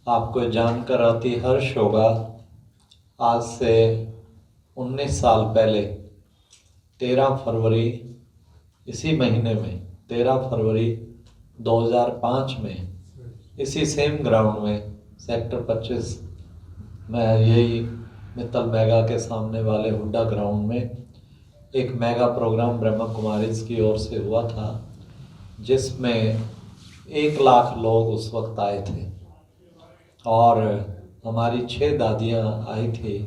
आपको जानकर अति हर्ष होगा, आज से 19 साल पहले 13 फरवरी, इसी महीने में 13 फरवरी 2005 में इसी सेम ग्राउंड में सेक्टर 25 में, यही मित्तल मेगा के सामने वाले हुड्डा ग्राउंड में एक मेगा प्रोग्राम ब्रह्मा कुमारीज की ओर से हुआ था, जिसमें 1 लाख लोग उस वक्त आए थे और हमारी 6 दादियाँ आई थी।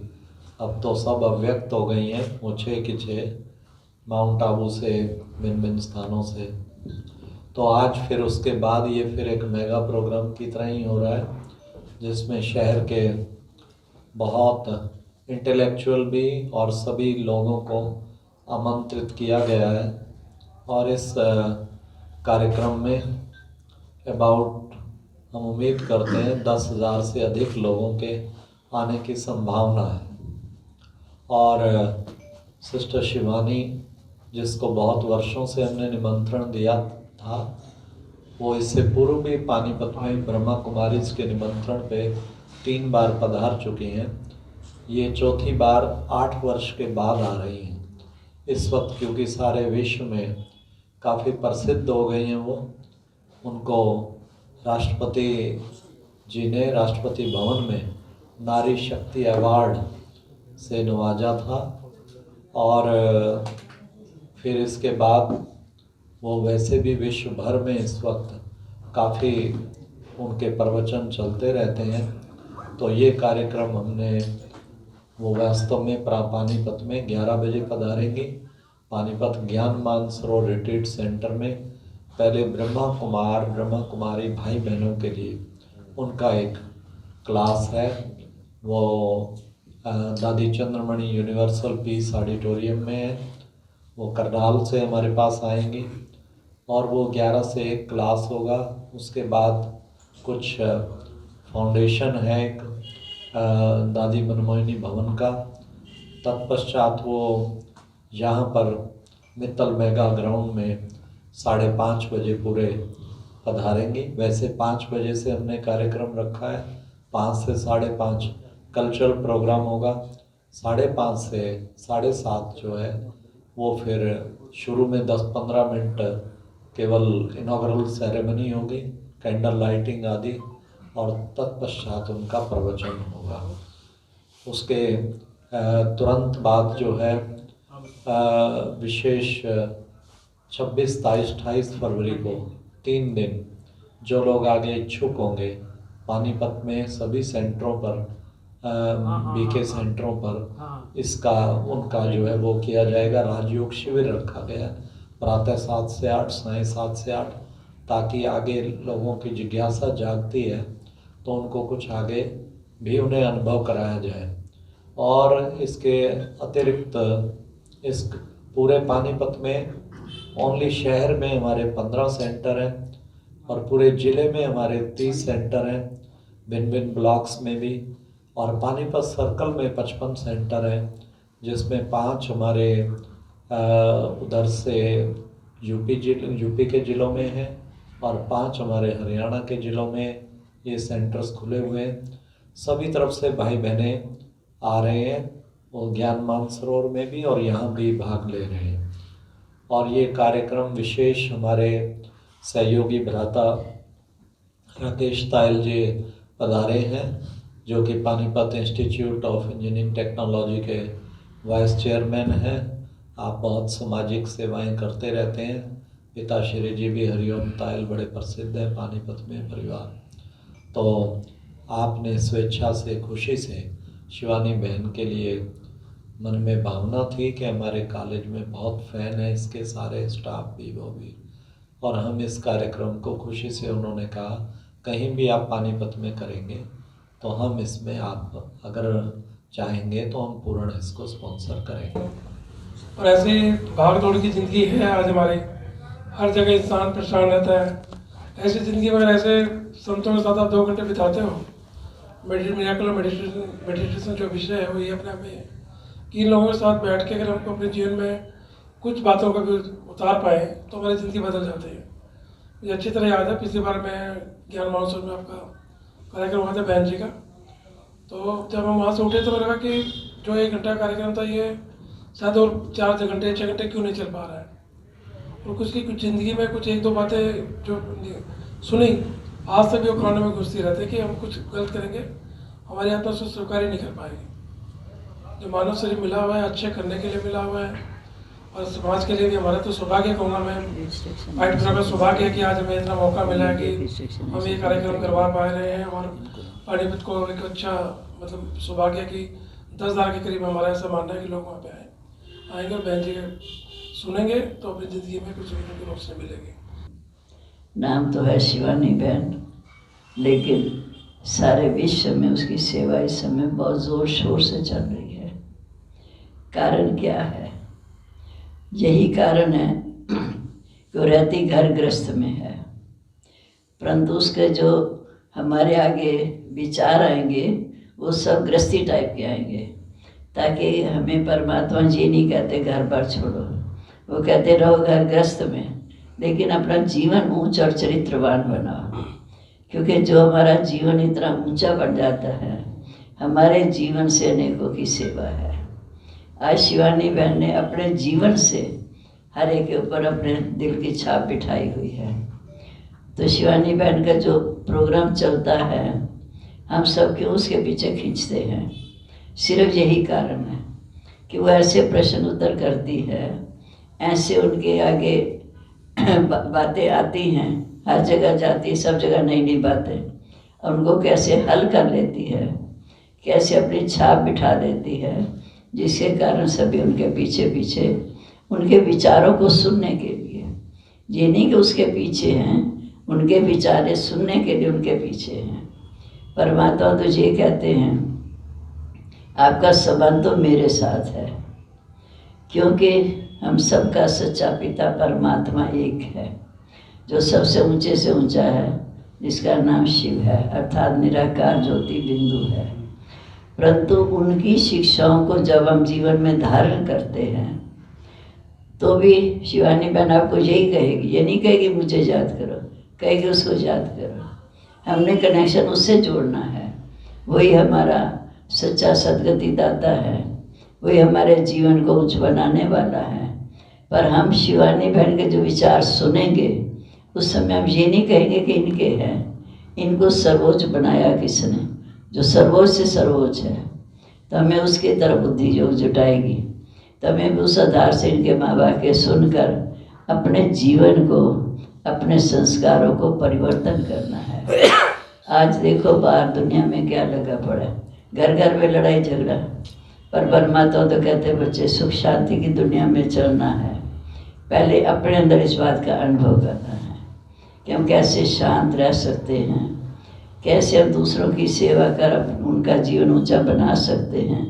अब तो सब अव्यक्त हो गई हैं, वो 6 की 6 माउंट आबू से, भिन्न भिन्न स्थानों से। तो आज फिर उसके बाद ये फिर एक मेगा प्रोग्राम की तरह ही हो रहा है, जिसमें शहर के बहुत इंटेलेक्चुअल भी और सभी लोगों को आमंत्रित किया गया है। और इस कार्यक्रम में अबाउट हम उम्मीद करते हैं 10,000 से अधिक लोगों के आने की संभावना है। और सिस्टर शिवानी, जिसको बहुत वर्षों से हमने निमंत्रण दिया था, वो इससे पूर्व भी पानीपत में ब्रह्मा कुमारीज के निमंत्रण पे 3 बार पधार चुकी हैं। ये चौथी बार 8 वर्ष के बाद आ रही हैं। इस वक्त क्योंकि सारे विश्व में काफ़ी प्रसिद्ध हो गई हैं वो, उनको राष्ट्रपति जी ने राष्ट्रपति भवन में नारी शक्ति अवार्ड से नवाजा था। और फिर इसके बाद वो वैसे भी विश्व भर में इस वक्त काफ़ी उनके प्रवचन चलते रहते हैं। तो ये कार्यक्रम हमने, वो वास्तव में पानीपत में 11 बजे पधारेंगी। पानीपत ज्ञान मानसरोवर रिट्रीट सेंटर में पहले ब्रह्मा कुमारी भाई बहनों के लिए उनका एक क्लास है, वो दादी चंद्रमणि यूनिवर्सल पीस ऑडिटोरियम में है। वो करनाल से हमारे पास आएंगी और वो 11 से 1 क्लास होगा। उसके बाद कुछ फाउंडेशन है एक दादी मनमोहिनी भवन का। तत्पश्चात वो यहाँ पर मित्तल मेगा ग्राउंड में 5:30 बजे पूरे पधारेंगी। वैसे 5 बजे से हमने कार्यक्रम रखा है, 5 से 5:30 कल्चरल प्रोग्राम होगा। 5:30 से 7:30 जो है वो फिर शुरू में 10-15 मिनट केवल इनॉग्रल सेरेमनी होगी, कैंडल लाइटिंग आदि, और तत्पश्चात उनका प्रवचन होगा। उसके तुरंत बाद जो है विशेष 26, 23, 28 फरवरी को 3 दिन जो लोग आगे इच्छुक होंगे, पानीपत में सभी सेंटरों पर, बीके सेंटरों पर इसका उनका जो है वो किया जाएगा। राजयोग शिविर रखा गया प्रातः 7 से 8, सायं 7 से 8, ताकि आगे लोगों की जिज्ञासा जागती है तो उनको कुछ आगे भी उन्हें अनुभव कराया जाए। और इसके अतिरिक्त इस पूरे पानीपत में ओनली शहर में हमारे 15 सेंटर हैं और पूरे ज़िले में हमारे 30 सेंटर हैं, भिन्न भिन्न ब्लॉक्स में भी। और पानीपत सर्कल में 55 सेंटर हैं, जिसमें 5 हमारे उधर से यूपी के ज़िलों में हैं और 5 हमारे हरियाणा के ज़िलों में ये सेंटर्स खुले हुए हैं। सभी तरफ से भाई बहनें आ रहे हैं, वो ज्ञान मानसरोवर में भी और यहाँ भी भाग ले रहे हैं। और ये कार्यक्रम विशेष हमारे सहयोगी भ्राता राकेश तायल जी पधारे हैं, जो कि Panipat institute of engineering technology के वाइस चेयरमैन हैं। आप बहुत सामाजिक सेवाएं करते रहते हैं। पिताश्री जी भी हरिओम तायल बड़े प्रसिद्ध हैं पानीपत में परिवार। तो आपने स्वेच्छा से, खुशी से शिवानी बहन के लिए मन में भावना थी कि हमारे कॉलेज में बहुत फ़ैन है इसके, सारे स्टाफ भी, वो भी, और हम इस कार्यक्रम को खुशी से, उन्होंने कहा कहीं भी आप पानीपत में करेंगे तो हम इसमें, आप अगर चाहेंगे तो हम पूर्ण इसको स्पॉन्सर करेंगे। और ऐसी भाग दौड़ की ज़िंदगी है आज हमारी, हर जगह इंसान परेशान रहता है। ऐसी ज़िंदगी में ऐसे संतों के साथ आप 2 घंटे बिताते हो, मेडिटेशन जो विषय है वो ये अपने आप में है कि इन लोगों के साथ बैठ के अगर हमको अपने जीवन में कुछ बातों का भी उतार पाए तो हमारी ज़िंदगी बदल जाती है। मुझे अच्छी तरह याद है, पिछली बार मैं ज्ञान महोत्सव में आपका कार्यक्रम हुआ था बहन जी का। तो जब हम वहाँ से उठे तो मेरे लगा कि जो 1 घंटा कार्यक्रम था ये शायद और 4 घंटे 6 घंटे क्यों नहीं चल पा रहा है। और कुछ ज़िंदगी में कुछ 1-2 बातें जो सुनी आज से भी वो कानों में घुसती रहती कि हम कुछ गलत करेंगे हमारी आत्मा से स्वीकार ही नहीं कर पाएगी। जो मानव शरीर मिला हुआ है अच्छे करने के लिए मिला हुआ है और समाज के लिए भी हमारा तो सौभाग्य कहूँगा मैं, फाइट का सौभाग्य है कि आज हमें इतना मौका मिला है कि हम ये कार्यक्रम करवा पा रहे हैं। और पानीपत को एक अच्छा मतलब सौभाग्य है कि 10,000 के करीब हमारा ऐसा मानना है कि लोग वहाँ पे आएंगे और बहन जी सुनेंगे तो अपनी ज़िंदगी में कुछ उनकी रोशनी मिलेगी। नाम तो है शिवानी बहन, लेकिन सारे विश्व में उसकी सेवा इस समय बहुत ज़ोर शोर से चल रही है। कारण क्या है? यही कारण है कि वो रहती घर ग्रस्त में है, परंतु उसके जो हमारे आगे विचार आएंगे वो सब गृहस्थी टाइप के आएंगे, ताकि हमें परमात्मा जी नहीं कहते घर पर छोड़ो, वो कहते रहो घर ग्रस्त में, लेकिन अपना जीवन ऊंच और चरित्रवान बनाओ। क्योंकि जो हमारा जीवन इतना ऊंचा बन जाता है, हमारे जीवन से अनेकों की सेवा है। आज शिवानी बहन ने अपने जीवन से हर एक के ऊपर अपने दिल की छाप बिठाई हुई है। तो शिवानी बहन का जो प्रोग्राम चलता है हम सब क्यों उसके पीछे खींचते हैं? सिर्फ यही कारण है कि वो ऐसे प्रश्न उत्तर करती है, ऐसे उनके आगे बातें आती हैं, हर जगह जाती है, सब जगह नई नई बातें, और उनको कैसे हल कर लेती है, कैसे अपनी छाप बिठा देती है, जिसके कारण सभी उनके पीछे पीछे उनके विचारों को सुनने के लिए, ये नहीं कि उसके पीछे हैं, उनके विचारें सुनने के लिए उनके पीछे हैं। परमात्मा तो ये कहते हैं आपका संबंध तो मेरे साथ है, क्योंकि हम सबका सच्चा पिता परमात्मा एक है, जो सबसे ऊंचे से ऊंचा है, जिसका नाम शिव है, अर्थात निराकार ज्योति बिंदु है। परंतु उनकी शिक्षाओं को जब हम जीवन में धारण करते हैं तो भी शिवानी बहन आपको यही कहेगी, ये नहीं कहेगी मुझे याद करो, कहेगी उसको याद करो। हमने कनेक्शन उससे जोड़ना है, वही हमारा सच्चा सदगति दाता है, वही हमारे जीवन को उच्च बनाने वाला है। पर हम शिवानी बहन के जो विचार सुनेंगे उस समय हम ये नहीं कहेंगे कि इनके हैं, इनको सर्वोच्च बनाया किसने, जो सर्वोच्च से सर्वोच्च है। तो हमें उसकी तरफ बुद्धि जो जुटाएगी, तो हमें भी उस आधार से इनके माँ बाप के सुनकर अपने जीवन को, अपने संस्कारों को परिवर्तन करना है। आज देखो बाहर दुनिया में क्या लगा पड़ा है, घर घर में लड़ाई झगड़ा, पर परमात्मा तो कहते बच्चे सुख शांति की दुनिया में चलना है। पहले अपने अंदर इस बात का अनुभव करना है कि हम कैसे शांत रह सकते हैं, कैसे हम दूसरों की सेवा कर उनका जीवन ऊंचा बना सकते हैं।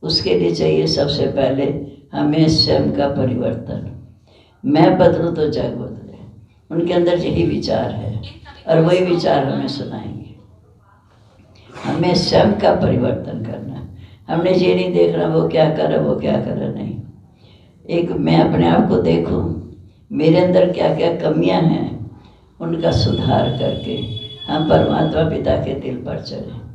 उसके लिए चाहिए सबसे पहले हमें स्वयं का परिवर्तन। मैं बदलूं तो जग बदले, उनके अंदर यही विचार है और वही विचार हमें सुनाएंगे। हमें स्वयं का परिवर्तन करना है, हमने ये नहीं देखना वो क्या कर रहा वो क्या कर रहा, नहीं। एक मैं अपने आप को देखूं, मेरे अंदर क्या क्या कमियां हैं, उनका सुधार करके हम परमात्मा पिता के दिल पर चलें।